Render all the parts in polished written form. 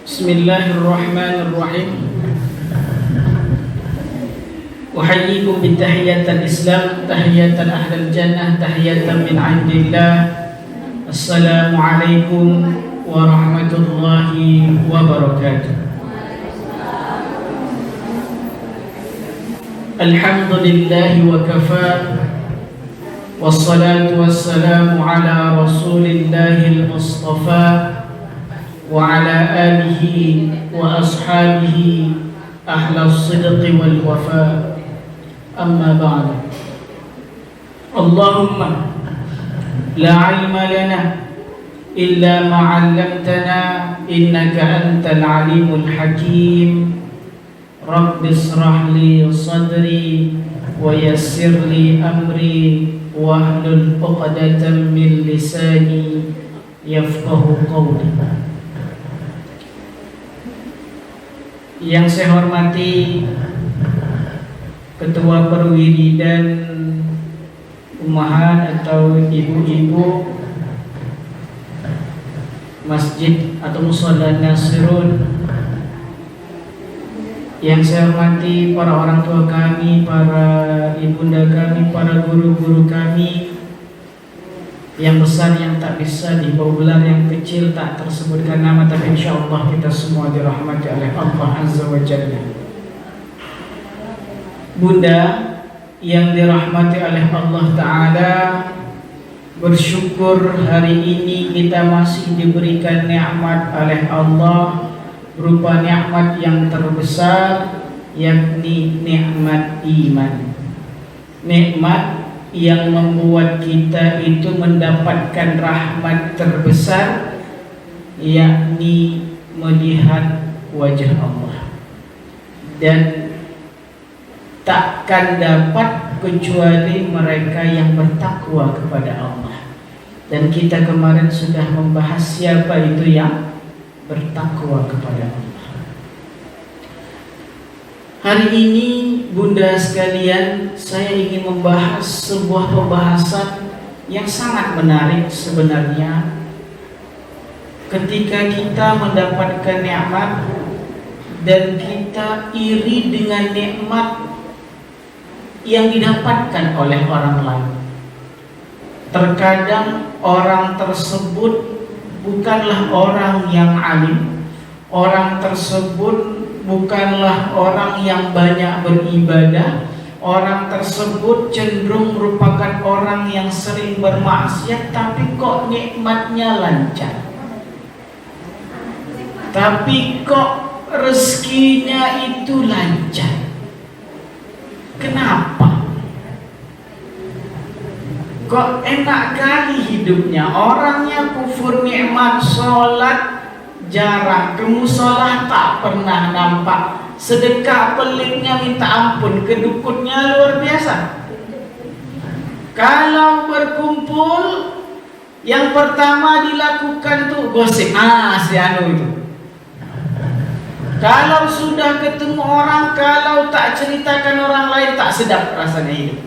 Bismillahirrahmanirrahim. Uhayyikum bitahiyatil Islam, tahiyatan ahlil jannah, tahiyatan min 'indillah. Assalamualaikum warahmatullahi wabarakatuh. Alhamdulillahi wa kafa. Wassalatu wassalamu ala rasulillahil mustafa wa ala alihi wa ashabihi ahlas sidqi wal wafa. Amma ba'd. Allahumma la ilma lana illa ma 'allamtana innaka antal alimul hakim. Rabbi israh li sadri wa yassir li amri wahlul 'uqdatam min lisani yafqahu qawli. Yang saya hormati Ketua Perwiridan Ummahat atau ibu-ibu Masjid atau Mushola Nasirun, yang saya hormati para orang tua kami, para ibunda kami, para guru-guru kami, yang besar yang tak bisa dibawa gelar, yang kecil tak tersebutkan nama, tapi insyaallah kita semua dirahmati oleh Allah Azza wa Jalla. Bunda yang dirahmati oleh Allah Ta'ala, bersyukur hari ini kita masih diberikan nikmat oleh Allah berupa nikmat yang terbesar, yakni nikmat iman. Nikmat yang membuat kita itu mendapatkan rahmat terbesar, yakni melihat wajah Allah, dan takkan dapat kecuali mereka yang bertakwa kepada Allah. Dan kita kemarin sudah membahas siapa itu yang bertakwa kepada Allah. Hari ini bunda sekalian, saya ingin membahas sebuah pembahasan yang sangat menarik sebenarnya. Ketika kita mendapatkan nikmat dan kita iri dengan nikmat yang didapatkan oleh orang lain, terkadang orang tersebut bukanlah orang yang alim, orang tersebut bukanlah orang yang banyak beribadah, orang tersebut cenderung merupakan orang yang sering bermaksiat, tapi kok nikmatnya lancar, tapi kok rezekinya itu lancar. Kenapa? Kok enak kali hidupnya? Orangnya kufur nikmat, sholat jarang, ke musolah tak pernah nampak, sedekah peliknya minta ampun, kedukutnya luar biasa. Kalau berkumpul, yang pertama dilakukan tuh gosip, si anu itu. Kalau sudah ketemu orang, kalau tak ceritakan orang lain, tak sedap rasanya hidup.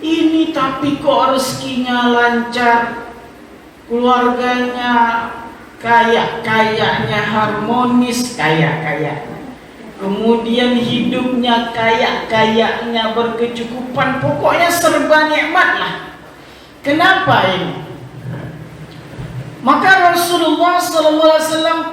Ini tapi kok rezekinya lancar, keluarganya kaya-kayanya harmonis, kaya-kayanya, kemudian hidupnya kaya-kayanya berkecukupan, pokoknya serba nikmat lah. Kenapa ini? Maka Rasulullah SAW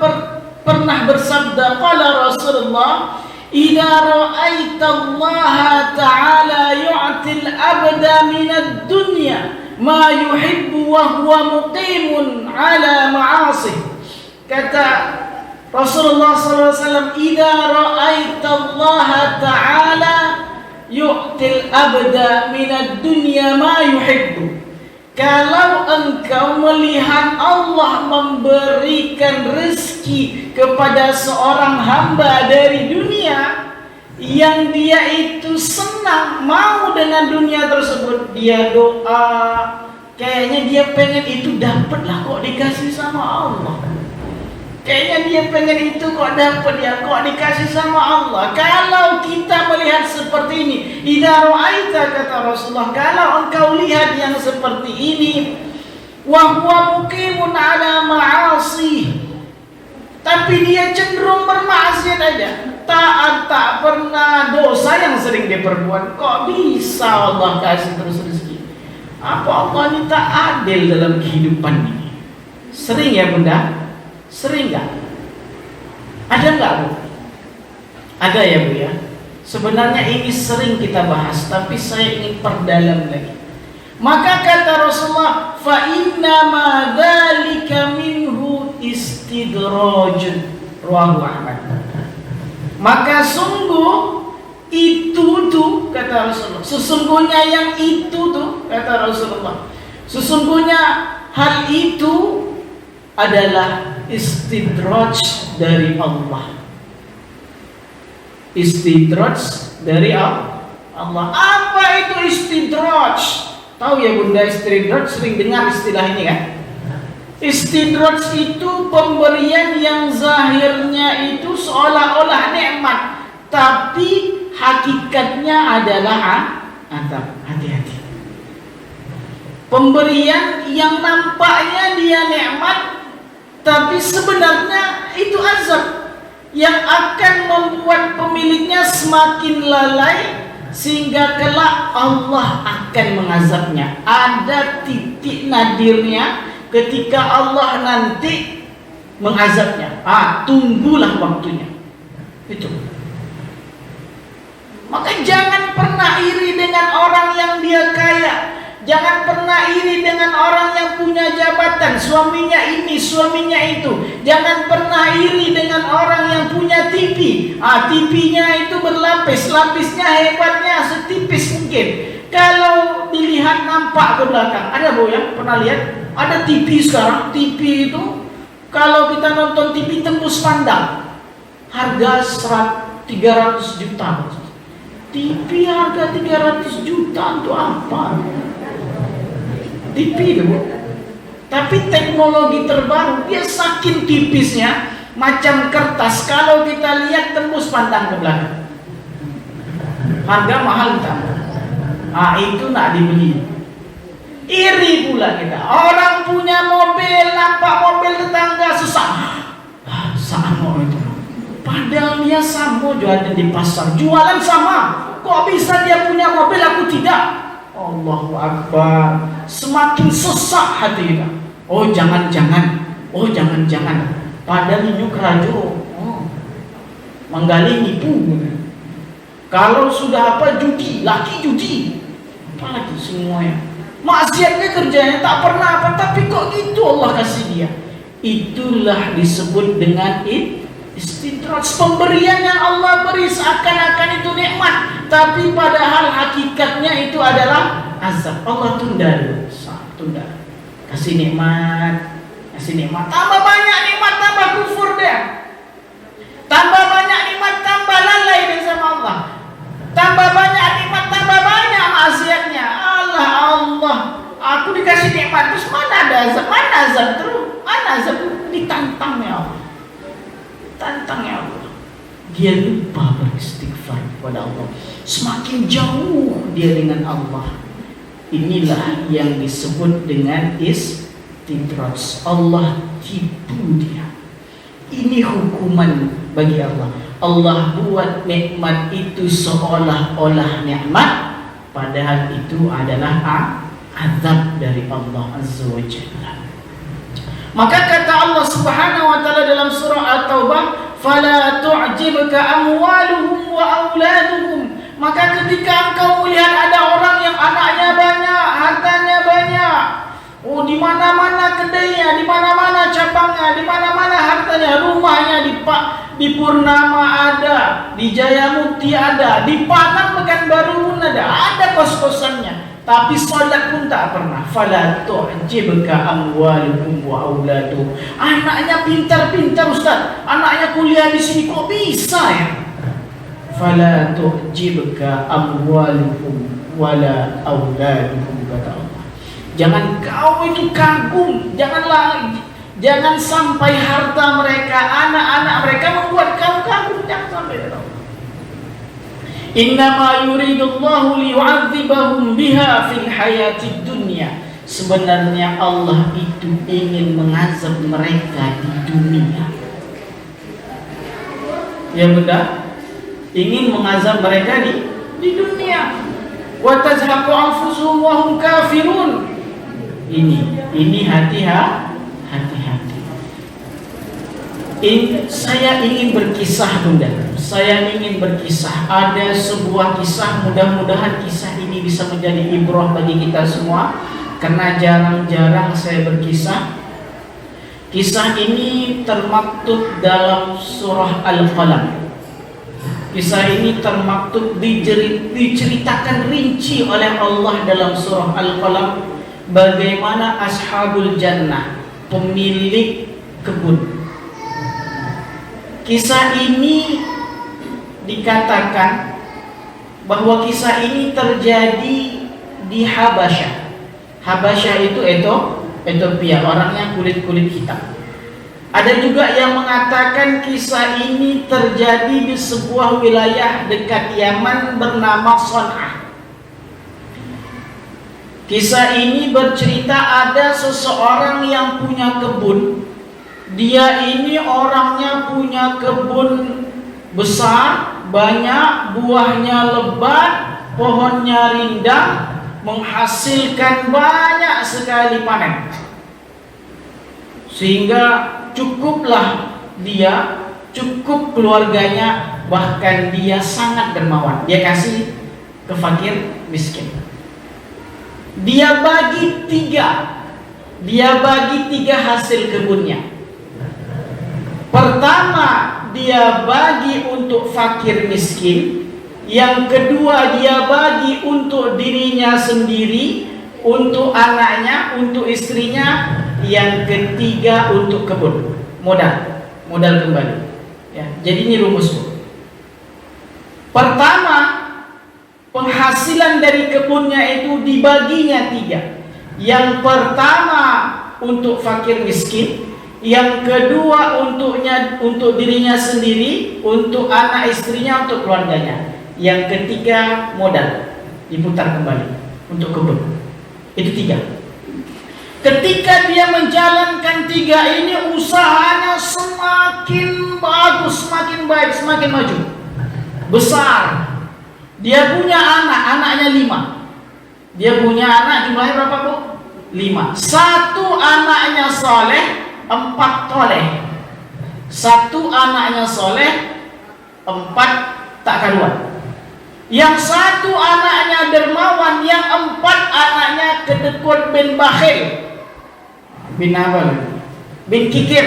pernah bersabda, qala Rasulullah, idza ra'aita Allah ta'ala yu'til abda minad dunya ma yuhibbu wa huwa muqimun ala ma'asih. Kata Rasulullah SAW, idza ra'aita Allah ta'ala yu'til abda minad dunya ma yuhibbu. Kalau engkau melihat Allah memberikan rezeki kepada seorang hamba dari dunia yang dia itu senang, mau dengan dunia tersebut, dia doa, kayaknya dia pengen itu dapatlah, kok dikasih sama Allah. Kayaknya dia pengen itu kok dapat ya, kok dikasih sama Allah. Kalau kita melihat seperti ini, idza ra'aita, kata Rasulullah, kalau engkau lihat yang seperti ini, wa huwa muqimun ala ma'asi, tapi dia cenderung bermaksiat aja. Taat tak pernah, dosa yang sering dia perbuat. Kok bisa Allah kasih terus rezeki? Apa Allah ini tak adil dalam kehidupan ini? Sering ya bunda? Sering gak? Ada nggak bu? Ada ya bu ya? Sebenarnya ini sering kita bahas, tapi saya ingin perdalam lagi. Maka kata Rasulullah, fa inna ma dzalika minhu istidrajun, rawahu Ahmad. Maka sungguh itu tuh kata Rasulullah, sesungguhnya yang itu tuh kata Rasulullah, sesungguhnya hal itu adalah istidraj dari Allah. Istidraj dari Allah. Apa itu istidraj? Tahu ya bunda, istidraj sering dengar istilah ini kan? Istidraj itu pemberian yang zahirnya itu seolah-olah nikmat, tapi hakikatnya adalah azab. Hati-hati. Pemberian yang nampaknya dia nikmat, tapi sebenarnya itu azab yang akan membuat pemiliknya semakin lalai sehingga kelak Allah akan mengazabnya. Ada titik nadirnya ketika Allah nanti mengazabnya. Tunggulah waktunya. Itu. Maka jangan pernah iri dengan orang yang dia kaya. Jangan pernah iri dengan orang yang punya jabatan, suaminya ini, suaminya itu. Jangan pernah iri dengan orang yang punya TV. TV-nya itu berlapis, lapisnya hebatnya setipis mungkin. Kalau dilihat nampak ke belakang, ada bu ya? Pernah lihat? Ada TV sekarang, TV itu kalau kita nonton TV tembus pandang, harga 300 juta. TV harga 300 juta untuk apa? TV itu, tapi teknologi terbaru dia saking tipisnya macam kertas, kalau kita lihat tembus pandang ke belakang. Harga mahal kita. Itu nak dibeli. Iri pula kita. Orang punya mobil, nampak mobil tetangga susah. Sama itu. Padahal dia sama juga ada di pasar, jualan sama. Kok bisa dia punya mobil, aku tidak? Allahu Akbar. Semakin sesak hati kita. Jangan-jangan. Padahal ini kerajo. Menggali nipu. Kalau sudah judi, laki judi. Apalagi semuanya. Maksiatnya kerjanya tak pernah apa, tapi kok gitu Allah kasih dia. Itulah disebut dengan istidraj, pemberian yang Allah beri seakan-akan itu nikmat, tapi padahal hakikatnya itu adalah azab. Allah tunda dulu, tunda. Kasih nikmat, tambah banyak nikmat, tambah kufur dia. Tambah banyak nikmat, tambah lalai dia sama Allah. Tambah banyak nikmat, tambah banyak maksiatnya. Allah, aku dikasih nikmat terus mana ada azab? Mana azab terus? Mana azab? Ditantang ya Allah. Tantang ya Allah. Dia lupa beristighfar kepada Allah. Semakin jauh dia dengan Allah. Inilah yang disebut dengan istidraj. Allah tipu dia. Ini hukuman bagi Allah. Allah buat nikmat itu seolah-olah nikmat, padahal itu adalah azab dari Allah Azza wa Jalla. Maka kata Allah Subhanahu wa taala dalam surah At-Taubah, "Fala tu'jibka amwaluhum wa auladuhum." Maka ketika engkau melihat ada orang yang anaknya banyak, hartanya banyak, di mana-mana kedainya, di mana-mana cabangnya, di mana-mana hartanya, rumahnya di Purnama ada, di Jayamuti ada, di Padang Pekanbaru pun ada kos-kosannya. Tapi salat pun tak pernah. Fala tu'jibka amwaluhum wa auladuhum. Anaknya pintar-pintar Ustaz, anaknya kuliah di sini, kok bisa ya? Fala tu'jibka amwaluhum wala auladuhum, kata Allah. Jangan kau itu kagum, jangan sampai harta mereka, anak-anak mereka membuat kau kagum, jangan sampai itu. Innama yuridullahu liyu'adzibahum biha fil hayatid dunya. Sebenarnya Allah itu ingin mengazab mereka di dunia. Ya bunda, ingin mengazab mereka di dunia. Wa tazhaqu anfusuhum wa hum kafirun. Ini hati-hati. Saya ingin berkisah bunda. Saya ingin berkisah. Ada sebuah kisah, mudah-mudahan kisah ini bisa menjadi ibrah bagi kita semua. Karena jarang-jarang saya berkisah. Kisah ini termaktub dalam surah Al-Qalam. Kisah ini termaktub diceritakan rinci oleh Allah dalam surah Al-Qalam bagaimana ashabul jannah, pemilik kebun. Kisah ini dikatakan bahwa kisah ini terjadi di Habasyah. Habasyah itu Ethiopia, orangnya kulit hitam. Ada juga yang mengatakan kisah ini terjadi di sebuah wilayah dekat Yaman bernama Son'ah. Kisah ini bercerita ada seseorang yang punya kebun. Dia ini orangnya punya kebun besar, banyak, buahnya lebat, pohonnya rindang, menghasilkan banyak sekali panen. Sehingga cukuplah dia, cukup keluarganya, bahkan dia sangat dermawan. Dia kasih ke fakir miskin. Dia bagi tiga hasil kebunnya. Pertama, dia bagi untuk fakir miskin. Yang kedua, dia bagi untuk dirinya sendiri, untuk anaknya, untuk istrinya. Yang ketiga untuk kebun, modal kembali. Ya, jadi ini rumusnya. Pertama, penghasilan dari kebunnya itu dibaginya tiga. Yang pertama untuk fakir miskin, yang kedua untuk dirinya sendiri, untuk anak istrinya, untuk keluarganya. Yang ketiga modal, diputar kembali untuk kebun. Itu tiga. Ketika dia menjalankan tiga ini, usahanya semakin bagus, semakin baik, semakin maju, besar. Dia punya anaknya 5. Dia punya anak, jumlahnya berapa bu? 5. 1 anaknya soleh, 4 toleh. 1 anaknya soleh, 4 tak karuan. Yang 1 anaknya dermawan, yang 4 anaknya kedekut bin bakhil. Bin apa? Bin kikir.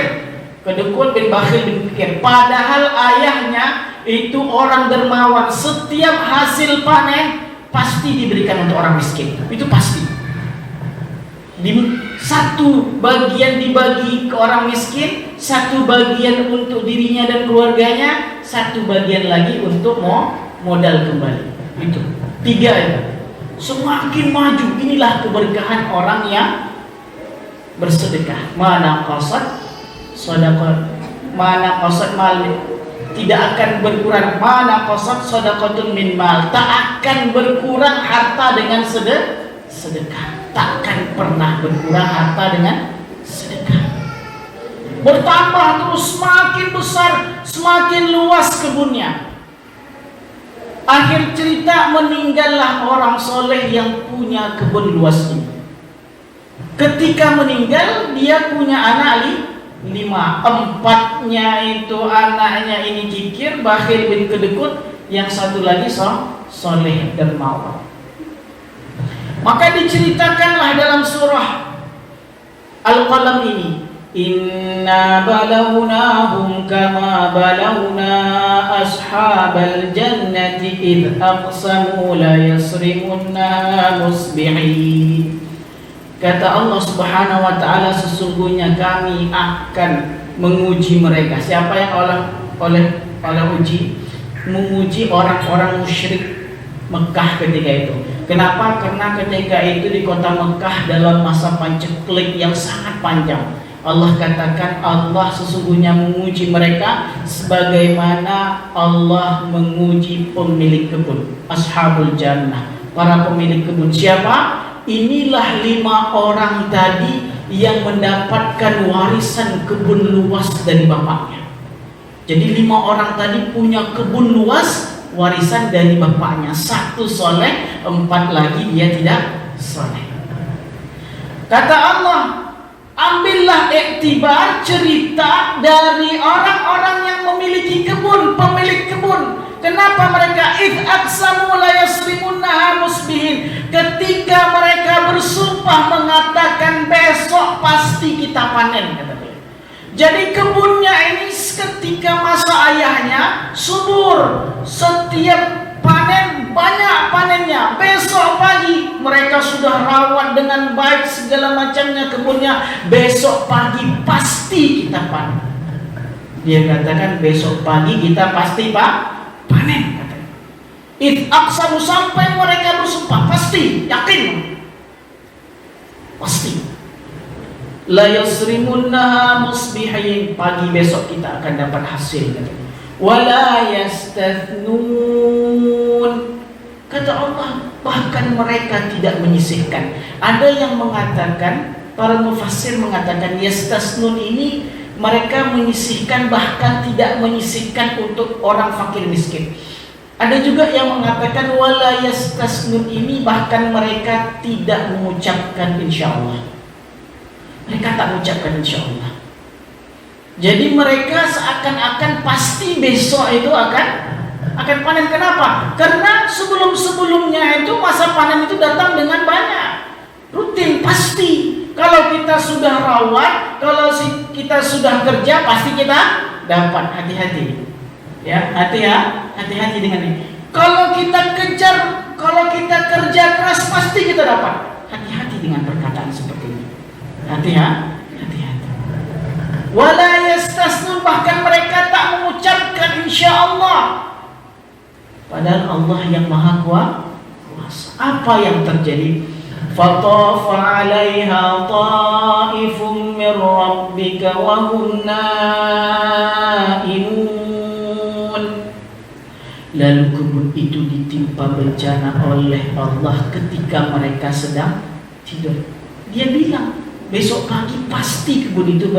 Kedekut bin bakhil bin kikir. Padahal ayahnya itu orang dermawan. Setiap hasil panen pasti diberikan untuk orang miskin. Itu pasti. Satu bagian dibagi ke orang miskin, 1 bagian untuk dirinya dan keluarganya, 1 bagian lagi untuk modal kembali. Itu 3 itu. Semakin maju. Inilah keberkahan orang yang bersedekah. Mana qasad sedekah, mana qasad mal, tidak akan berkurang. Mana qasad sedekatun min mal, tak akan berkurang harta dengan sedekah. Takkan pernah berkurang harta dengan sedekah. Bertambah terus, semakin besar, semakin luas kebunnya. Akhir cerita, meninggallah orang soleh yang punya kebun luas ini. Ketika meninggal, dia punya anak 5. 4-nya itu anaknya ini kikir, bakhil bin kedekut, yang 1 lagi soleh dermawan. Maka diceritakanlah dalam surah Al-Qalam ini, inna balawnahum kama balawna ashabal jannati idh aqsamu la yasrimunna musbihin. Kata Allah Subhanahu wa taala, sesungguhnya kami akan menguji mereka. Siapa yang oleh uji? Menguji orang-orang musyrik Mekah ketika itu. Kenapa? Karena ketika itu di kota Mekah dalam masa panceklik yang sangat panjang. Allah katakan, Allah sesungguhnya menguji mereka sebagaimana Allah menguji pemilik kebun, ashabul jannah, para pemilik kebun. Siapa? Inilah 5 orang tadi yang mendapatkan warisan kebun luas dari bapaknya. Jadi 5 orang tadi punya kebun luas, warisan dari bapaknya. 1 soleh, 4 lagi dia tidak soleh. Kata Allah, ambillah iktibar cerita dari orang-orang yang memiliki kebun, pemilik kebun. Kenapa mereka aqsamu la yasrimunnaha musbihin, ketika mereka bersumpah mengatakan besok pasti kita panen, kata dia. Jadi kebunnya ini ketika masa ayahnya subur, setiap panen banyak panennya. Besok pagi mereka sudah rawat dengan baik segala macamnya kebunnya. Besok pagi pasti kita panen. Dia katakan besok pagi kita pasti panen, katanya. Aqsamu, sampai mereka bersumpah, pasti, yakin, pasti. La yasrimunnaha musbihin, pagi besok kita akan dapat hasil, katanya. Wala yastathnun, kata Allah, bahkan mereka tidak menyisihkan. Ada yang mengatakan, para mufassir mengatakan yastasnun ini mereka menyisihkan, bahkan tidak menyisihkan untuk orang fakir miskin. Ada juga yang mengatakan wala yastasnun ini bahkan mereka tidak mengucapkan insyaallah. Mereka tak mengucapkan insyaallah. Jadi mereka seakan-akan pasti besok itu akan panen. Kenapa? Karena sebelum-sebelumnya itu masa panen itu datang dengan banyak, rutin, pasti. Kalau kita sudah rawat, kalau kita sudah kerja, pasti kita dapat. Hati-hati, ya, hati-hati dengan ini. Kalau kita kejar, kalau kita kerja keras, pasti kita dapat. Hati-hati dengan perkataan seperti ini. Hati-hati. Wala yastasnun, bahkan mereka tak mengucapkan insyaallah. Padahal Allah yang maha kuasa. Apa yang terjadi? Fatafa 'alaiha ta'ifun min rabbika wa hum naimun. Lalu kebun itu ditimpa bencana oleh Allah ketika mereka sedang tidur. Dia bilang, besok pagi pasti kebun itu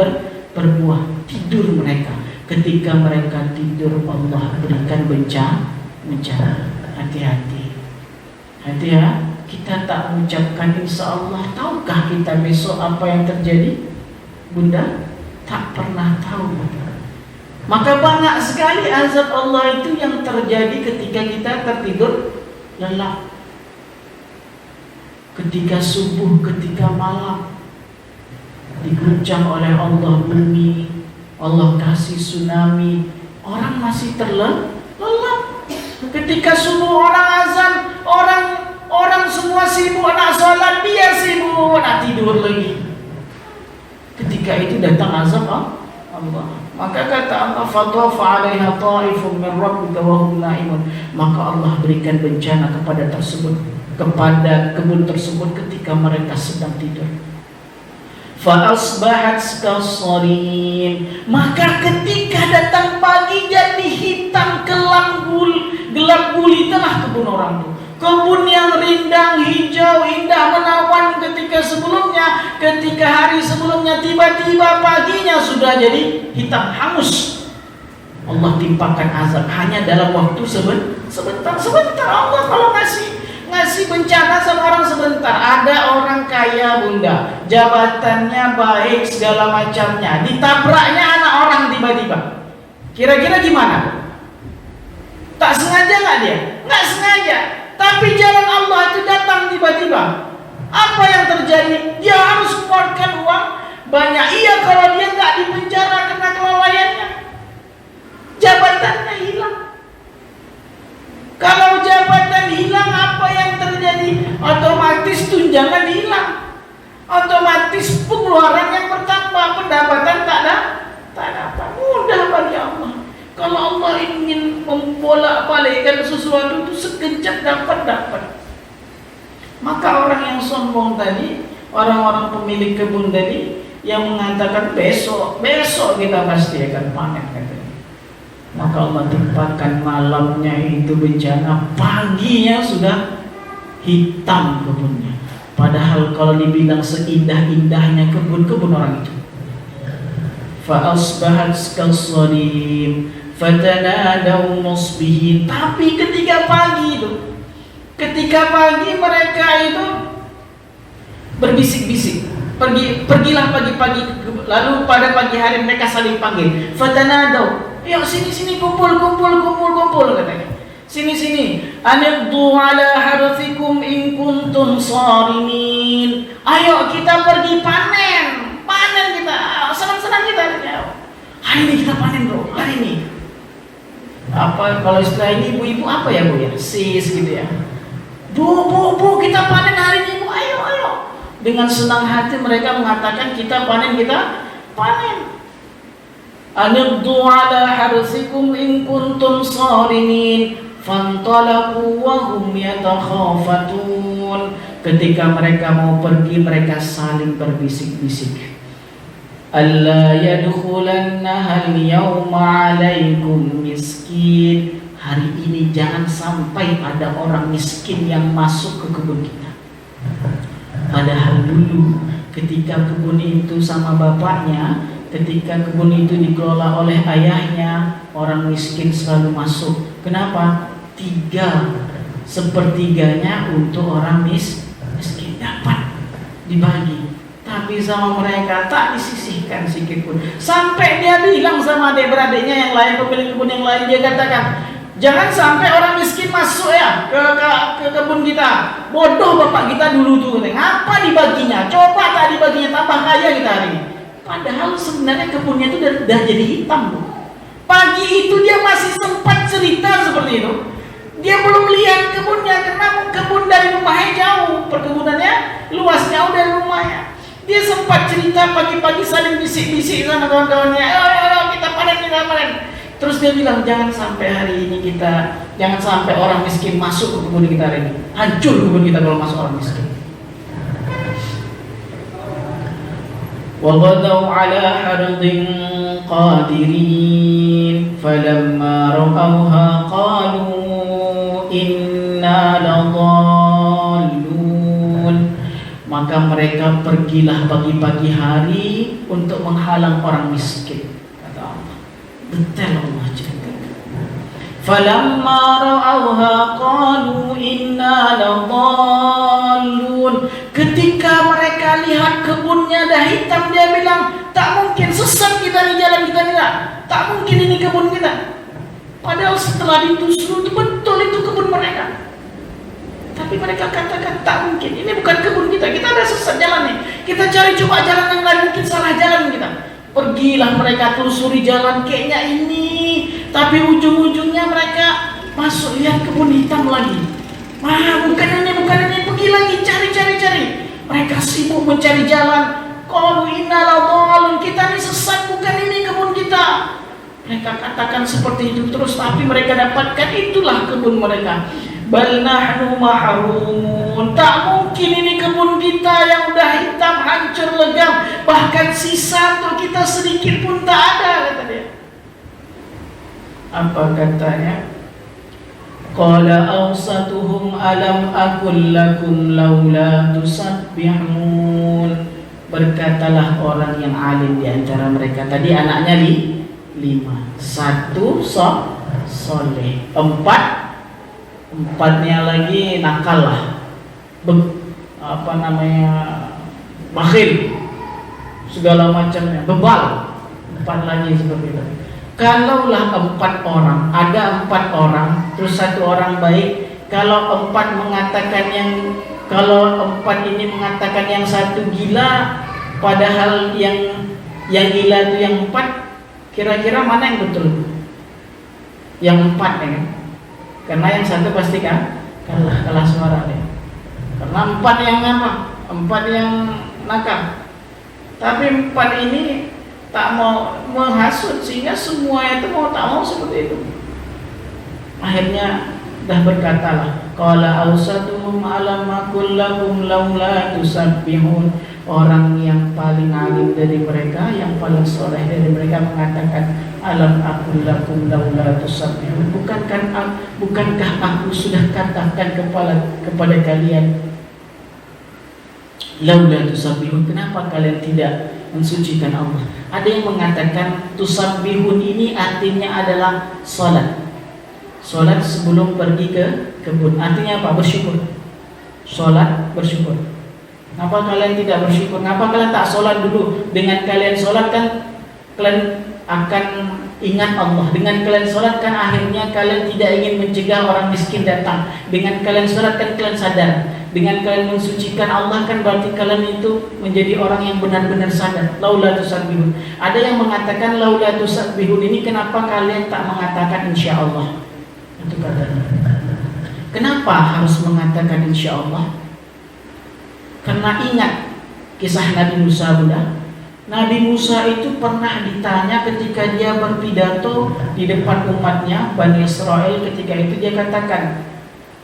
berbuah. Tidur mereka. Ketika mereka tidur, Allah berikan bencana. Hati-hati. Kita tak mengucapkan insyaallah. Tahukah kita besok apa yang terjadi? Bunda tak pernah tahu. Maka banyak sekali azab Allah itu yang terjadi ketika kita tertidur lelap, ketika subuh, ketika malam diguncang oleh Allah bumi, Allah kasih tsunami, orang masih terlelap. Ketika subuh orang azan, orang semua sibuk nak salat, dia sibuk nak tidur lagi. Ketika itu datang azab Allah. Maka kata Allah, fatafa 'alaiha ta'ifun min rabbika wa hum naimun. Maka Allah berikan bencana kepada kebun tersebut ketika mereka sedang tidur. Fa asbahat kassarin. Maka ketika datang pagi jadi hitam gelap gulitalah kebun orang itu. Kebun yang rindang, hijau, indah, menawan ketika hari sebelumnya, tiba-tiba paginya sudah jadi hitam, hangus. Allah timpakan azab hanya dalam waktu sebentar. Allah kalau ngasih bencana sama orang sebentar. Ada orang kaya, Bunda, jabatannya baik segala macamnya, ditabraknya anak orang tiba-tiba. Kira-kira gimana? Tak sengaja nggak dia? Nggak sengaja. Tapi jalan Allah itu datang tiba-tiba. Apa yang terjadi? Dia harus keluarkan uang banyak. Iya, kalau dia nggak dipenjara karena kelalaiannya, jabatannya hilang. Kalau jabatan hilang, apa yang terjadi? Otomatis tunjangan hilang. Otomatis pengeluaran yang bertambah, pendapatan tak dapat. Mudah bagi Allah. Kalau Allah ingin membolak-balikkan sesuatu itu sekejap dapat. Maka orang yang sombong tadi, orang-orang pemilik kebun tadi yang mengatakan besok kita pasti akan panen, katanya. Maka Allah timpakan malamnya itu bencana, paginya sudah hitam kebunnya. Padahal kalau dibilang seindah-indahnya kebun orang itu. fa asbahat kassarim fatanadaw musbihin. Tapi ketika pagi mereka itu berbisik-bisik, pergilah pagi-pagi, lalu pada pagi hari mereka saling panggil, fatanadaw, yuk sini kumpul katanya, sini aniddu ala harthikum in kuntum sarimin, ayo kita pergi panen kita, senang-senang kita, hari ini kita panen bro, hari ini apa kalau istilah ini ibu-ibu apa ya bu ya, sis gitu ya, bu kita panen hari ini bu, ayo. Dengan senang hati mereka mengatakan kita panen. Aniddu ala harthikum in kuntum sarimin fantalaqu wa hum yatakhafatun. Ketika mereka mau pergi mereka saling berbisik-bisik. Alla yadkhulannaha al-yawma 'alaikum miskin. Hari ini jangan sampai ada orang miskin yang masuk ke kebun kita. Padahal dulu ketika kebun itu sama bapaknya, ketika kebun itu dikelola oleh ayahnya, orang miskin selalu masuk. Kenapa? 3/4 untuk orang miskin dapat dibagi. Tapi sama mereka tak disisihkan sedikit pun. Sampai dia bilang sama adik-beradiknya yang lain, pemilik kebun yang lain, dia katakan, jangan sampai orang miskin masuk ya ke kebun kita. Bodoh bapak kita dulu tuh. Ngapa dibaginya? Coba tak dibaginya, tambah kaya kita hari ini. Padahal sebenarnya kebunnya itu udah jadi hitam. Pagi itu dia masih sempat cerita seperti itu. Dia belum lihat kebunnya karena kebun dari rumahnya jauh. Perkebunannya luas jauh dari rumahnya. Dia sempat cerita pagi-pagi saling bisik-bisik sama kawan-kawannya. Ayo kita panen. Terus dia bilang jangan sampai hari ini jangan sampai orang miskin masuk ke kebun kita hari ini. Hancur kebun kita kalau masuk orang miskin. Wa ghadaw ala hardin qadirin falamma ra'awha qalu inna ladallun. Maka mereka pergilah pagi-pagi hari untuk menghalang orang miskin. Detail Allah ceritakan. Falamma ra'awha qalu inna ladallun. Ketika mereka lihat kebunnya dah hitam, dia bilang tak mungkin, sesat kita di jalan kita ni, tak mungkin ini kebun kita. Padahal setelah ditelusuri betul itu kebun mereka. Tapi mereka katakan tak mungkin, ini bukan kebun kita ada sesat jalannya. Kita cari coba jalan yang lain, mungkin salah jalan kita. Pergilah mereka telusuri jalan kayaknya ini, tapi ujung-ujungnya mereka masuk lihat kebun hitam lagi. Bukan ini, pergi lagi cari. Mereka sibuk mencari jalan. Qalu inna ladallun, kita ini sesat, bukan ini kebun kita. Mereka katakan seperti itu terus, tapi mereka dapatkan itulah kebun mereka. Bal nahnu mahrumun, tak mungkin ini kebun kita yang udah hitam, hancur, legam, bahkan sisa untuk kita sedikit pun tak ada, kata dia. Apa katanya? Qala awsatuhum alam aqul lakum laula tusabbihun. Berkatalah orang yang alim di antara mereka. Tadi anaknya 5. 1 soleh, 4-nya lagi nakal lah, bakhil, segala macamnya, bebal. 4 lagi seperti itu. Kalaulah 4 orang, ada 4 orang, terus 1 orang baik. Kalau 4 ini mengatakan yang 1 gila, padahal yang gila itu yang 4, kira-kira mana yang betul? Yang 4 ya kan? Karena yang 1 pasti kan kalah suara deh. Karena 4 yang apa? 4 yang nakal. Tapi 4 ini tak mau menghasut, sehingga semua itu tak mau seperti itu. Akhirnya dah berkatalah, qala awsatuhum alam aqul lakum laula tusabbihun. Orang yang paling alim dari mereka, yang paling soleh dari mereka mengatakan, alam aqul lakum laula tusabbihun. Bukankah aku sudah katakan kepada kalian, laula tusabbihun, kenapa kalian tidak mensucikan Allah. Ada yang mengatakan tusabbihun ini artinya adalah salat. Salat sebelum pergi ke kebun. Artinya apa? Bersyukur. Salat bersyukur. Kenapa kalian tidak bersyukur? Kenapa kalian tak salat dulu? Dengan kalian salat kan kalian akan ingat Allah. Dengan kalian salat kan akhirnya kalian tidak ingin mencegah orang miskin datang. Dengan kalian salat kan kalian sadar. Dengan kalian mensucikan Allah kan berarti kalian itu menjadi orang yang benar-benar sadar. Laula tusabbihun. Ada yang mengatakan laula tusabbihun ini kenapa kalian tak mengatakan insyaallah? Itu katanya. Kenapa harus mengatakan insyaallah? Karena ingat kisah Nabi Musa, Bunda. Nabi Musa itu pernah ditanya ketika dia berpidato di depan umatnya Bani Israel. Ketika itu dia katakan,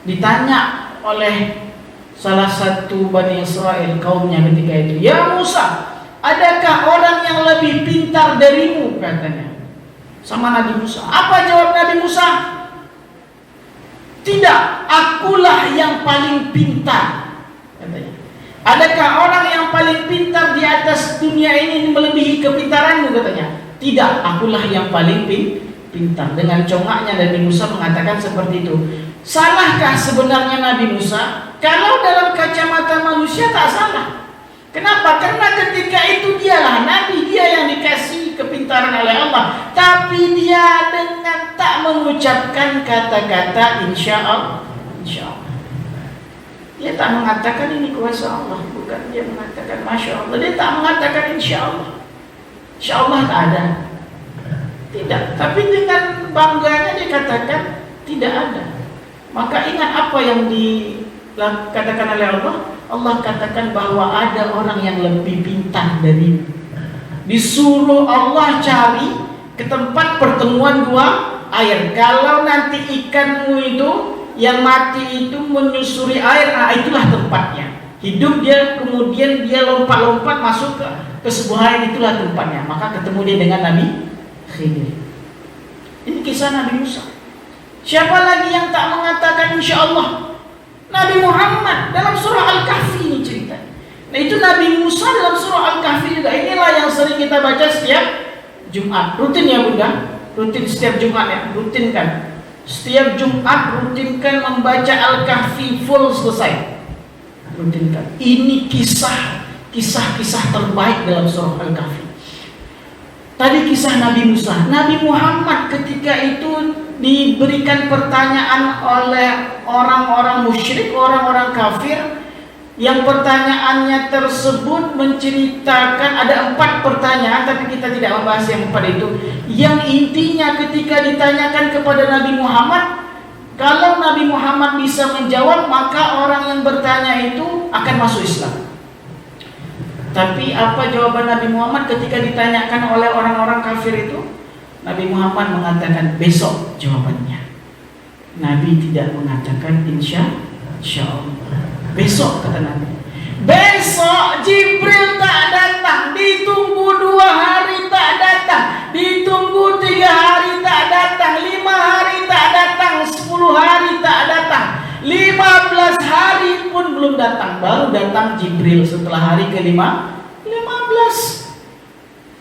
ditanya oleh salah satu Bani Israel, kaumnya ketika itu, "Ya Musa, adakah orang yang lebih pintar darimu?" katanya sama Nabi Musa. Apa jawab Nabi Musa? "Tidak, akulah yang paling pintar," katanya. "Adakah orang yang paling pintar di atas dunia ini melebihi kepintaranmu?" katanya. "Tidak, akulah yang paling pintar." Dengan congaknya Nabi Musa mengatakan seperti itu. Salahkah sebenarnya Nabi Musa? Kalau dalam kacamata manusia tak salah. Kenapa? Karena ketika itu dialah Nabi, dia yang dikasih kepintaran oleh Allah. Tapi dia dengan tak mengucapkan kata-kata insyaallah. Dia tak mengatakan ini kuasa Allah. Bukan, dia mengatakan Masya Allah. Dia tak mengatakan insyaallah. Insyaallah tak ada. Tidak. Tapi dengan bangganya dia katakan tidak ada. Maka ingat apa yang dikatakan oleh Allah. Allah katakan bahwa ada orang yang lebih pintar darimu. Disuruh Allah cari ke tempat pertemuan dua air. Kalau nanti ikanmu itu yang mati itu menyusuri air, itulah tempatnya. Hidup dia, kemudian dia lompat-lompat masuk ke sebuah air, itulah tempatnya. Maka ketemu dia dengan Nabi Khidir. Ini kisah Nabi Musa. Siapa lagi yang tak mengatakan insyaallah? Nabi Muhammad dalam surah Al-Kahfi ini cerita. Nah itu Nabi Musa dalam surah Al-Kahfi juga. Inilah yang sering kita baca setiap Jumat. Rutin ya Bunda? Rutin setiap Jumat ya? Rutin kan? Setiap Jumat rutinkan membaca Al-Kahfi full selesai. Rutinkan. Ini kisah-kisah terbaik dalam surah Al-Kahfi. Tadi kisah Nabi Musa. Nabi Muhammad ketika itu diberikan pertanyaan oleh orang-orang musyrik, orang-orang kafir, yang pertanyaannya tersebut menceritakan ada 4 pertanyaan, tapi kita tidak membahas yang 4 itu. Yang intinya ketika ditanyakan kepada Nabi Muhammad, kalau Nabi Muhammad bisa menjawab, maka orang yang bertanya itu akan masuk Islam. Tapi apa jawaban Nabi Muhammad ketika ditanyakan oleh orang-orang kafir itu? Nabi Muhammad mengatakan besok jawabannya. Nabi tidak mengatakan insyaallah. Besok kata Nabi. Besok Jibril tak datang, ditunggu 2 hari tak datang, ditunggu 3 hari tak datang, 5 hari tak datang, 10 hari tak datang, 15 hari pun belum datang. Baru datang Jibril setelah hari ke-15.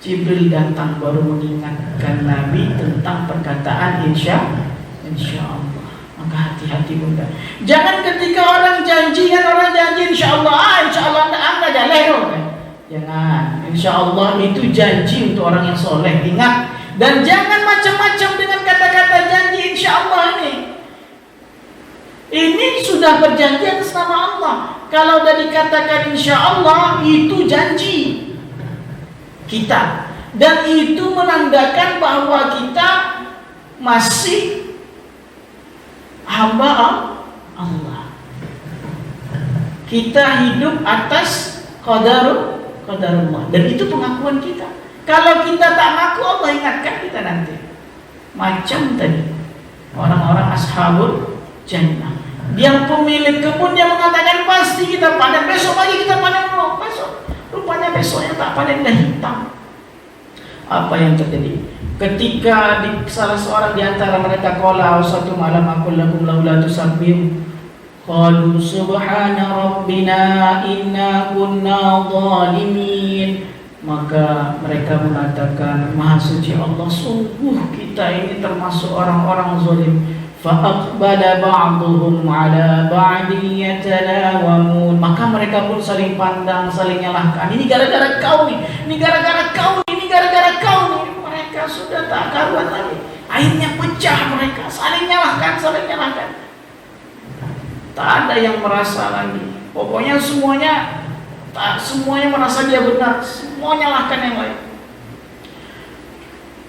Jibril datang baru mengingatkan Nabi tentang perkataan insyaallah. Maka hati-hati Bunda. Jangan ketika orang janji insyaallah, insyaallah enggak jalan. Jangan. Insyaallah itu janji untuk orang yang soleh. Ingat. Dan jangan macam-macam dengan kata-kata janji insyaallah ini. Ini sudah berjanji atas nama Allah. Kalau sudah dikatakan insyaallah itu janji kita, dan itu menandakan bahwa kita masih hamba Allah. Kita hidup atas qadarullah, dan itu pengakuan kita. Kalau kita tak ngaku, Allah ingatkan kita nanti. Macam tadi orang-orang ashabul jannah, yang pemilik kebun yang mengatakan pasti kita panen, besok pagi kita panen loh, besok. Rupanya besoknya tak panen dan hitam. Apa yang terjadi? Ketika salah seorang di antara mereka qala satu malam aqul lakum laula tusabbihu qalu subhana rabbina inna kunna zalimin. Maka mereka mengatakan, Maha suci Allah, sungguh kita ini termasuk orang-orang zalim. Fa'aqbala ba'duhum 'ala ba'din yatalawamun. Maka mereka pun saling pandang, saling nyalahkan. Ini gara-gara kau nih, ini gara-gara kau nih, ini gara-gara kau nih. Mereka sudah tak karuan lagi. Akhirnya pecah mereka, saling nyalahkan, saling nyalahkan. Tak ada yang merasa lagi. Pokoknya semuanya merasa dia benar, semua nyalahkan yang lain.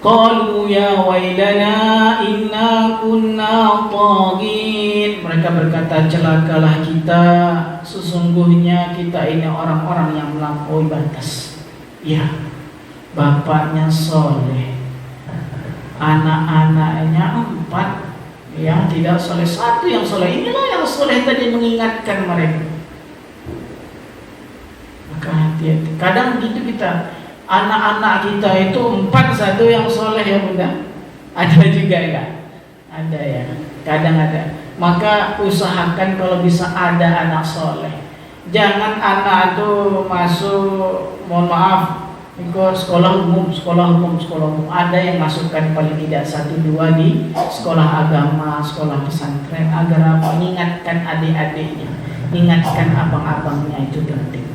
Qalu ya wailana inna kunna tagin. Mereka berkata, celakalah kita, sesungguhnya kita ini orang-orang yang melampaui batas. Ya, bapaknya soleh, anak-anaknya 4 yang tidak soleh, 1 yang soleh. Inilah yang soleh tadi mengingatkan mereka. Maka hati-hati. Kadang gitu kita, anak-anak kita itu 4, 1 yang soleh ya bunda. Ada juga ya, ada ya, kadang ada. Maka usahakan kalau bisa ada anak soleh. Jangan anak itu masuk, mohon maaf, ikut sekolah umum. Ada yang masukkan paling tidak 1, 2 di sekolah agama, sekolah pesantren, agar apa? Mengingatkan adik-adiknya, ingatkan abang-abangnya, itu penting.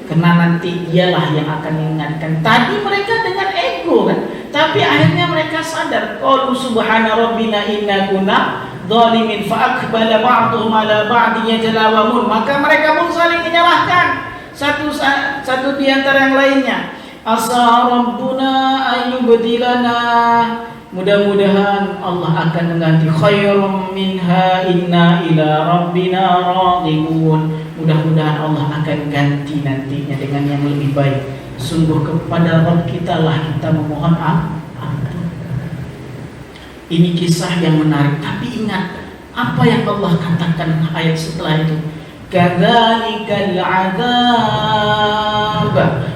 Karena nanti dialah yang akan mengingatkan. Tadi mereka dengan ego kan, tapi akhirnya mereka sadar. Qalu subhana rabbina inna kunna zalimin fa'aqbala ba'duhum 'ala ba'din yatalawamun. Maka mereka pun saling menyalahkan satu di antara yang lainnya. Asa rabbuna ayyubdilana. Mudah-mudahan Allah akan mengganti khairum minha inna ila rabbina raghibun. Mudah-mudahan Allah akan ganti nantinya dengan yang lebih baik. Sungguh kepada Rabb kita lah kita memohon ampun. Ini kisah yang menarik, tapi ingat apa yang Allah katakan ayat setelah itu. Kadzalikal 'adzab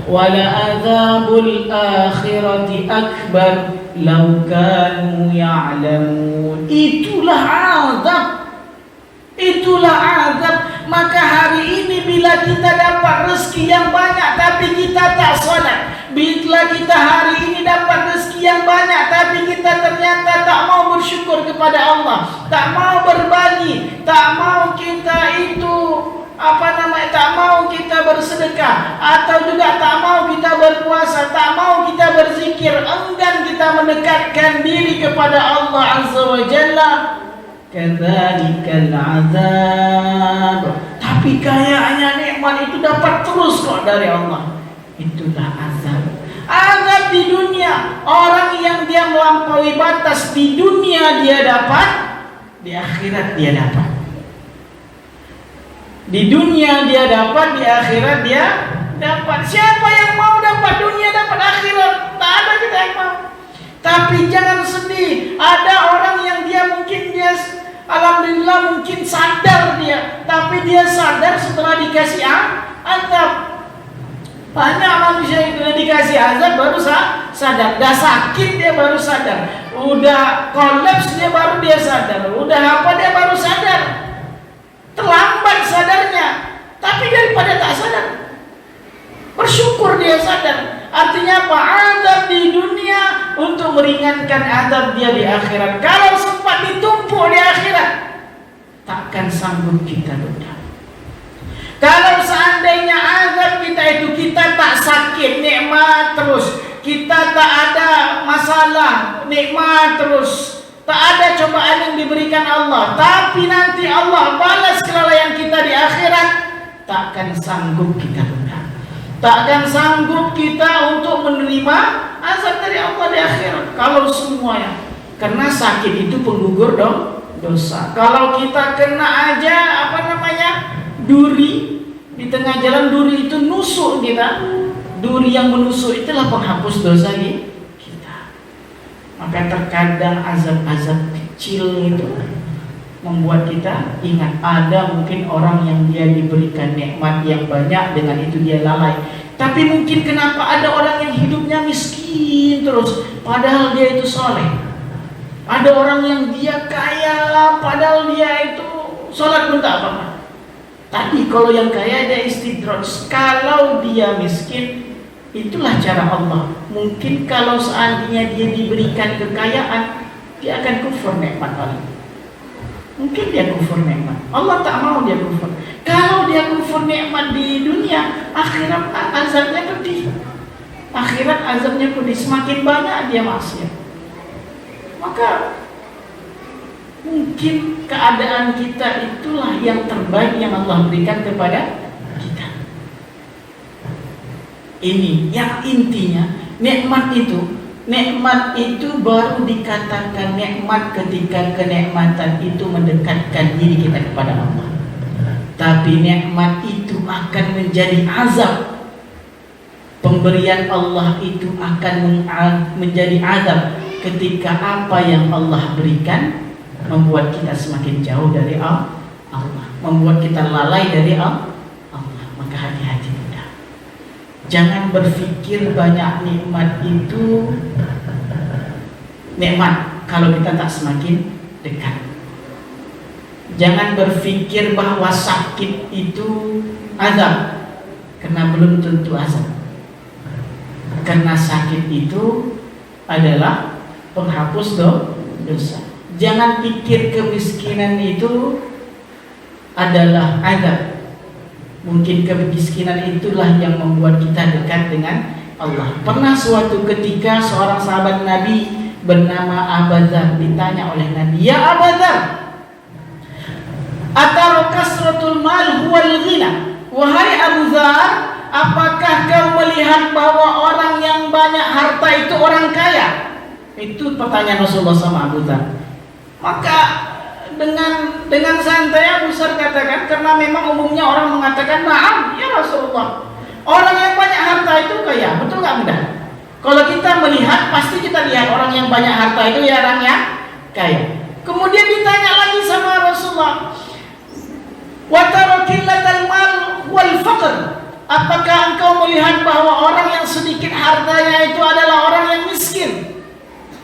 wa la'adzabul akhirati akbar law kanu ya'lamun. Itulah azab. Maka hari ini bila kita dapat rezeki yang banyak tapi kita tak salat, bila kita hari ini dapat rezeki yang banyak tapi kita ternyata tak mau bersyukur kepada Allah, tak mau berbagi, tak mau kita itu tak mau kita bersedekah, atau juga tak mau kita berpuasa, tak mau kita berzikir, enggan kita mendekatkan diri kepada Allah Azza wa Jalla. Kadzalikal 'adzab. Tapi kayaknya nikmat itu dapat terus kok dari Allah. Itulah azab. Azab di dunia. Orang yang dia melampaui batas di dunia dia dapat, di akhirat dia dapat. Di dunia dia dapat, di akhirat dia dapat. Siapa yang mau dapat dunia, dapat akhirat? Tak ada kita yang mau. Tapi jangan sedih. Ada orang yang alhamdulillah mungkin sadar dia, tapi dia sadar setelah dikasih azab. Banyak manusia yang sudah dikasih azab baru sadar. Udah sakit dia baru sadar. Udah kolaps dia baru dia sadar. Udah apa dia baru sadar. Terlambat sadarnya. Tapi daripada tak sadar, bersyukur dia sadar. Artinya apa? Azab di dunia untuk meringankan azab dia di akhirat. Kalau sempat ditumpuk di akhirat, takkan sanggup kita bunda. Kalau seandainya azab kita itu kita tak sakit, nikmat terus, kita tak ada masalah, nikmat terus, tak ada cobaan yang diberikan Allah, tapi nanti Allah balas kelalaian kita di akhirat, takkan sanggup kita bunda. Takkan sanggup kita untuk menerima azab dari Allah di akhirat. Kalau semuanya, karena sakit itu penggugur dosa. Kalau kita kena aja duri di tengah jalan, duri itu nusuk kita. Duri yang menusuk itulah penghapus dosa kita. Maka terkadang azab-azab kecil itu membuat kita ingat ada mungkin orang yang dia diberikan nikmat yang banyak, dengan itu dia lalai. Tapi mungkin kenapa ada orang yang hidupnya miskin terus padahal dia itu soleh. Ada orang yang dia kaya padahal dia itu sholat pun tak apa-apa. Tadi kalau yang kaya dia istidraj, kalau dia miskin Itulah cara Allah. Mungkin kalau seandainya dia diberikan kekayaan, dia akan kufur nikmat Allah. Mungkin dia kufur nikmat. Allah tak mau dia kufur. Kalau dia kufur nikmat di dunia, akhirat azabnya pedih. Akhirat azabnya pedih. Semakin banyak dia maksiat, maka mungkin keadaan kita itulah yang terbaik yang Allah berikan kepada kita. Ini yang intinya, nikmat itu baru dikatakan nikmat ketika kenikmatan itu mendekatkan diri kita kepada Allah. Tapi nikmat itu akan menjadi azab. Pemberian Allah itu akan menjadi azab ketika apa yang Allah berikan membuat kita semakin jauh dari Allah, membuat kita lalai dari Allah. Maka hati-hati mudah. Jangan berpikir banyak nikmat itu nikmat kalau kita tak semakin dekat. Jangan berpikir bahwa sakit itu azab, karena belum tentu azab. Karena sakit itu adalah penghapus dosa. Jangan pikir kemiskinan itu adalah azab. Mungkin kemiskinan itulah yang membuat kita dekat dengan Allah. Pernah suatu ketika seorang sahabat Nabi bernama Abu Dzar ditanya oleh Nabi, "Ya Abu Dzar, atara kasratul mal huwal ghina?" Wahai Abu Dzar, apakah kau melihat bahwa orang yang banyak harta itu orang kaya? Itu pertanyaan Rasulullah sama Abu Dzar. Maka dengan santai Abu Dzar katakan, karena memang umumnya orang mengatakan, "Na'am ya Rasulullah, orang yang banyak harta itu kaya." Betul nggak mudah? Kalau kita melihat, pasti kita lihat orang yang banyak harta itu ya orang yang kaya. Kemudian ditanya lagi sama Rasulullah, "Wa tarakillatal mal wal faqr?" Apakah engkau melihat bahwa orang yang sedikit hartanya itu adalah orang yang miskin?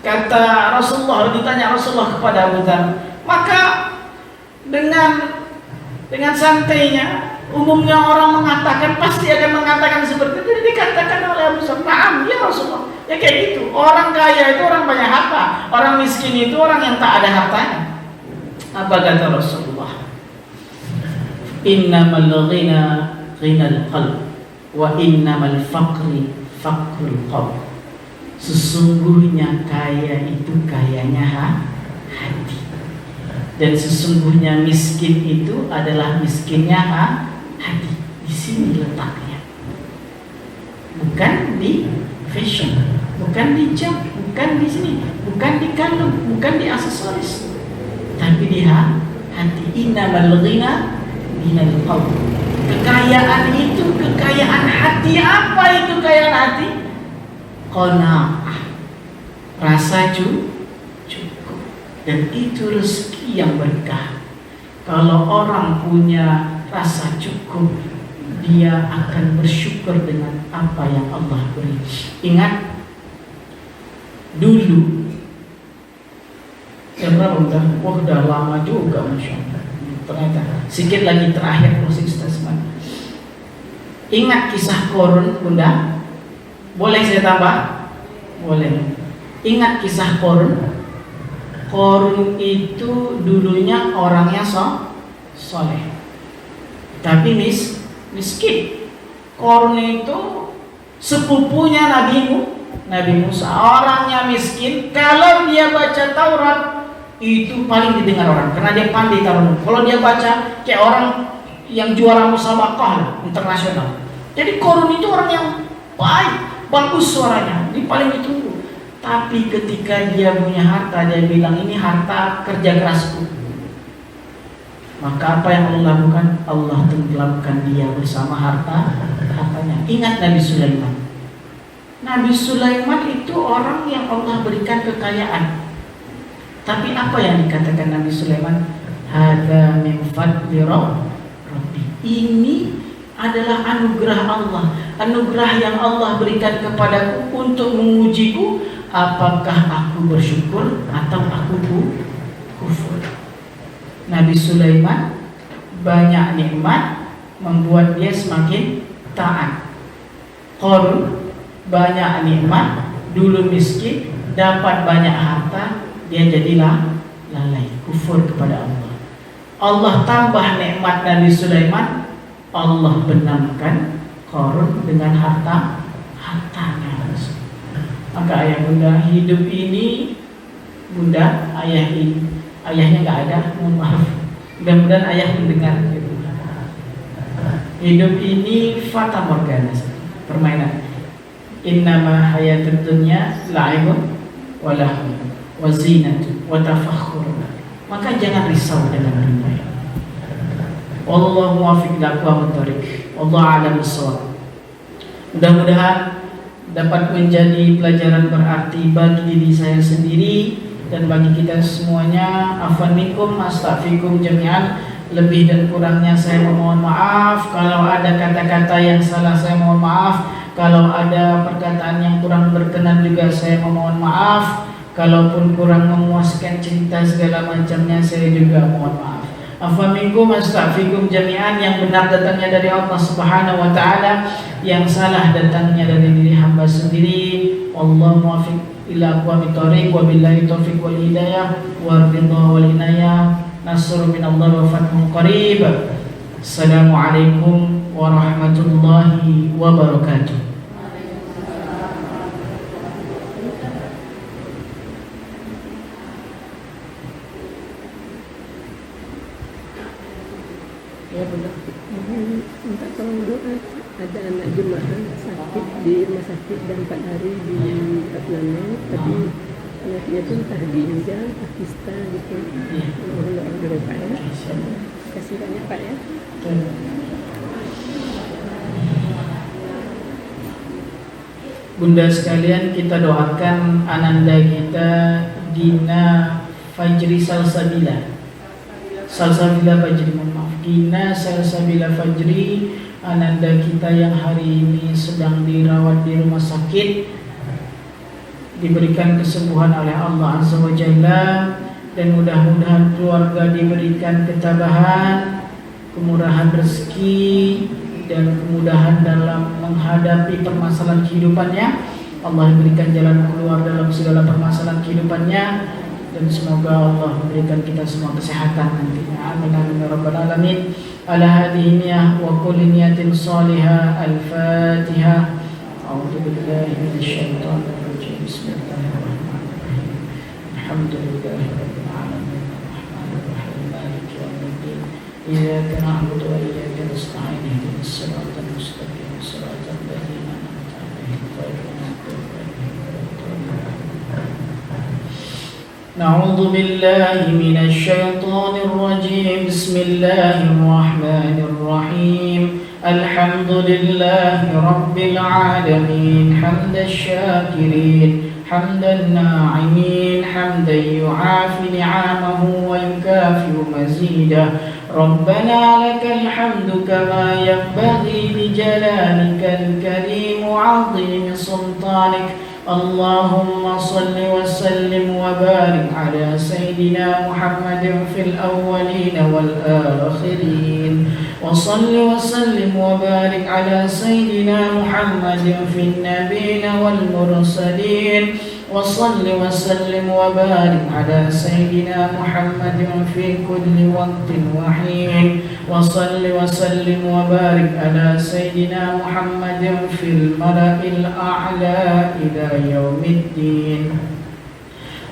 Kata Rasulullah, ditanya Rasulullah kepada Abu Dzar. Maka dengan santainya, umumnya orang mengatakan, pasti akan mengatakan seperti itu. Dikatakan oleh Abu Dzar, "Na'am ya Rasulullah." Ya kayak gitu. Orang kaya itu orang banyak harta, orang miskin itu orang yang tak ada hartanya. Apa kata Rasulullah? "Innamal ghina ghinal qalb wa innamal faqri faqrul qalb." Sesungguhnya kaya itu kayanya hati, dan sesungguhnya miskin itu adalah miskinnya hati. Di sini letaknya, bukan di fashion, bukan di jam, bukan di sini, bukan di kalung, bukan di aksesoris, tapi di hati. Innamal ghina minal qalb. Kekayaan itu kekayaan hati. Apa itu kekayaan hati? Qanaah, rasa cukup. Dan itu rezeki yang berkah. Kalau orang punya rasa cukup, dia akan bersyukur dengan apa yang Allah beri. Ingat dulu, karena udah lama juga, Masya Allah. Ternyata sedikit lagi terakhir closing statement. Ingat kisah Qarun, Bunda? Boleh saya tambah? Boleh. Ingat kisah Qarun? Qarun itu dulunya orangnya soleh, tapi miskin. Qarun itu sepupunya Nabi Musa, orangnya miskin. Kalau dia baca Taurat itu paling didengar orang, karena dia pandai Taurat. Kalau dia baca kayak orang yang juara musabaqah internasional. Jadi Qarun itu orang yang baik, bagus suaranya, ini paling ditunggu. Tapi ketika dia punya harta, dia bilang ini harta kerja kerasku. Maka apa yang Allah lakukan? Allah tenggelamkan dia bersama hartanya. Ingat Nabi Sulaiman. Nabi Sulaiman itu orang yang Allah berikan kekayaan. Tapi apa yang dikatakan Nabi Sulaiman? Hadza min fadli Rabbi. Ini adalah anugerah Allah, anugerah yang Allah berikan kepadaku untuk mengujiku apakah aku bersyukur atau aku kufur. Nabi Sulaiman banyak nikmat membuat dia semakin taat. Qarun banyak nikmat, dulu miskin, dapat banyak harta, dia jadilah lalai, kufur kepada Allah. Allah tambah nikmat Nabi Sulaiman, Allah benamkan Qarun dengan hartanya. Maka ayah bunda, hidup ini bunda, ayahnya nggak ada, mohon maaf. Mudah-mudahan ayah mendengar. Hidup ini fata morgana, permainan. Innama hayatud dunya la'ibun wa lahwun wa zinatun wa tafakhurun. Maka jangan risau dengan dunia. Wallahu muwaffiq ila aqwamit thoriq. Wallahu a'lam bissawab. Mudah-mudahan dapat menjadi pelajaran berarti bagi diri saya sendiri dan bagi kita semuanya. Afwan minkum, astaghfirukum jami'an. Lebih dan kurangnya saya memohon maaf. Kalau ada kata-kata yang salah saya mohon maaf. Kalau ada perkataan yang kurang berkenan juga saya memohon maaf. Kalaupun kurang memuaskan cerita segala macamnya saya juga mohon maaf. Afwan minkum, astaghfirukum jami'an. Yang benar datangnya dari Allah Subhanahu wa taala, yang salah datangnya dari diri hamba sendiri. Wallahu muwaffiq ila aqwamit thoriq, wa billahi taufiq wal hidayah wa ridha wal inayah. Nasrun minallahi wa fathun qarib. Assalamualaikum warahmatullahi wabarakatuh. Ya benar. Minta tolong doa. Ada anak jemaah sakit di rumah sakit dan 4 hari di Vietnam, tapi anaknya pun entah di India, Pakistan gitu. Mohon doa dari Pak ya. Kasih banyak Pak ya. Bunda sekalian, kita doakan ananda kita Gina Fajri Salsabila Fajri, mohon maaf, Gina Salsabila Fajri, ananda kita yang hari ini sedang dirawat di rumah sakit, diberikan kesembuhan oleh Allah Azza wa Jalla, dan mudah-mudahan keluarga diberikan ketabahan, kemurahan rezeki, dan kemudahan dalam menghadapi permasalahan kehidupannya. Allah berikan jalan keluar dalam segala permasalahan kehidupannya, dan semoga Allah memberikan kita semua kesehatan nantinya. Amin amin ya rabbal alamin. Ala hadhihi niyyah wa kulli niyatin salihah. Al-Fatihah. A'udzu billahi minasyaitonir rajim. Bismillahirrahmanirrahim. Alhamdulillahi rabbil alamin. Arrahmanir rahim. Maliki yaumiddin. Iyyaka na'budu wa iyyaka nasta'in. Ihdinas siratal mustaqim. Siratal ladzina an'amta 'alaihim ghairil maghdubi 'alaihim waladdallin. Na'udzu billahi minasy syaithanir rajim. Bismillahir rahmanir rahim. Alhamdulillahi rabbil alamin. Hamdasy syakirin, hamdan na'imin, hamdan yu'afi ni'amahu wa yukafi'u mazidah. Rabbana lakal hamdu kama yanbaghi li jalalikal karim wa 'azimi sultanik. Allahumma salli wa sallim wa barik ala Sayyidina Muhammadin fil awwalin wal akhirin. Wa salli wa sallim wa barik ala Sayyidina Muhammadin fil nabiyyin wal mursalin. Wa salli wa sallim wa barik ala Sayyidina Muhammadin fi kulli waqtin wa hin. Wa salli wa sallim wa barik ala Sayyidina Muhammadin fil mala'il a'la ila yaumiddin.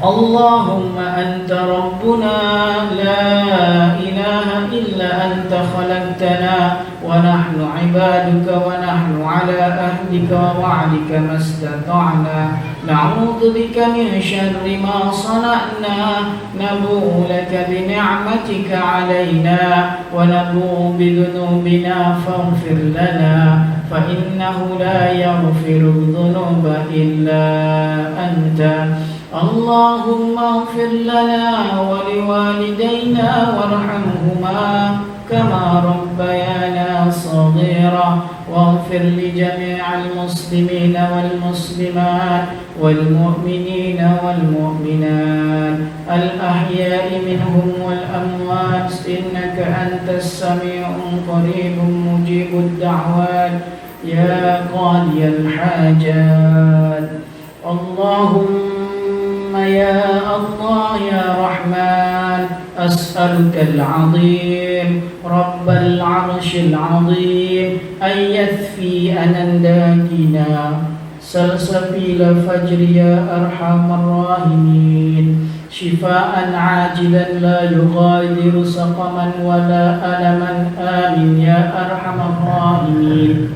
Allahumma anta rabbuna la ilaha illa anta khalaqtana wa nahnu ibaduka wa nahnu ala ahdika wa wa'dika mastata'na. Na'udzu bika min syarri ma sana'na. Nabu'u laka bi ni'matika 'alaina wa nabu'u bi dhunubina faghfir lana fa innahu la yaghfiru dhunuba illa anta. Allahumma ighfir lana wa liwalidayna warhamhuma kama rabbayana saghira. Waghfir li jami'il muslimina wal muslimat wal mu'minina wal mu'minat al ahya'i minhum wal amwat innaka antas sami'un qaribun mujibud da'wat. يا قاضي الحاجات. اللهم يا الله يا رحمن أسألك العظيم رب العرش العظيم أن يثفي أننداكنا سلسبيل فجر يا أرحم الراحمين شفاء عاجلا لا يغادر سقما ولا ألما آمين يا أرحم الراحمين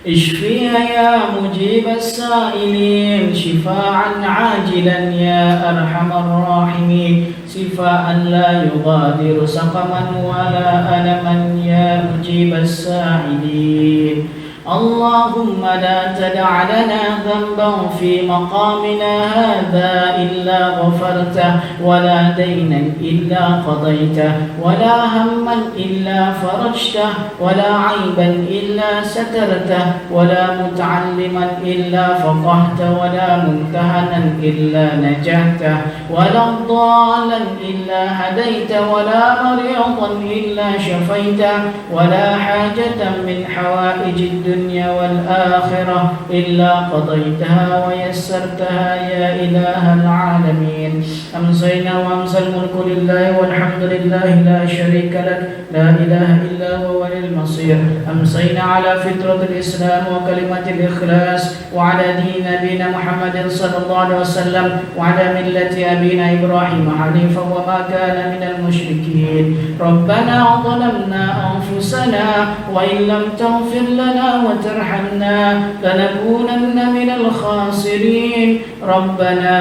اشفيها يا مجيب السائلين شفاء عاجلا يا أرحم الراحمين شفاء لا يغادر سقما ولا ألما يا مجيب السائلين. اللهم لا تدع لنا ذنبا في مقامنا هذا إلا غفرته ولا دينا إلا قضيته ولا هما إلا فرجته ولا عيبا إلا سترته ولا متعلما إلا فقهته ولا ممتهنا إلا نجحته ولا ضالا إلا هديته ولا مريضا إلا شفيته ولا حاجة من حوائج الدنيا والآخرة إلا قضيتها ويسرتها يا إله العالمين. أمسينا وأمسى الملك لله والحمد لله لا شريك لك لا إله إلا هو المصير. أمسينا على فطرة الإسلام وكلمة الإخلاص وعلى دين نبينا محمد صلى الله عليه وسلم وعلى ملة أبينا إبراهيم حنيفا وما كان من المشركين. ربنا ظلمنا أنفسنا وإن لم تغفر لنا وترحمنا لنكونن من الخاسرين. ربنا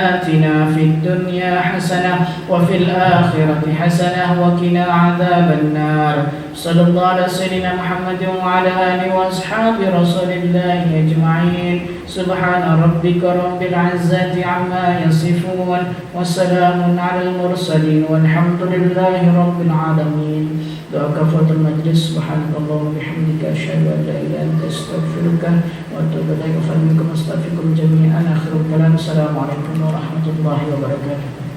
آتنا في الدنيا حسنة وفي الآخرة حسنة وقنا عذاب النار. صلى الله على سيدنا محمد وعلى آله وأصحاب رسول الله أجمعين. سبحان ربك رب العزة عما يصفون وسلام على المرسلين والحمد لله رب العالمين. Doa kafaratul majlis. Subhanallah wa bihamdika asyhadu an la ilaha illa anta astaghfiruka wa atubu ilaik. Wa minkum astaghfirukum jami'an. Akhirul kalam. Assalamualaikum warahmatullahi wabarakatuh.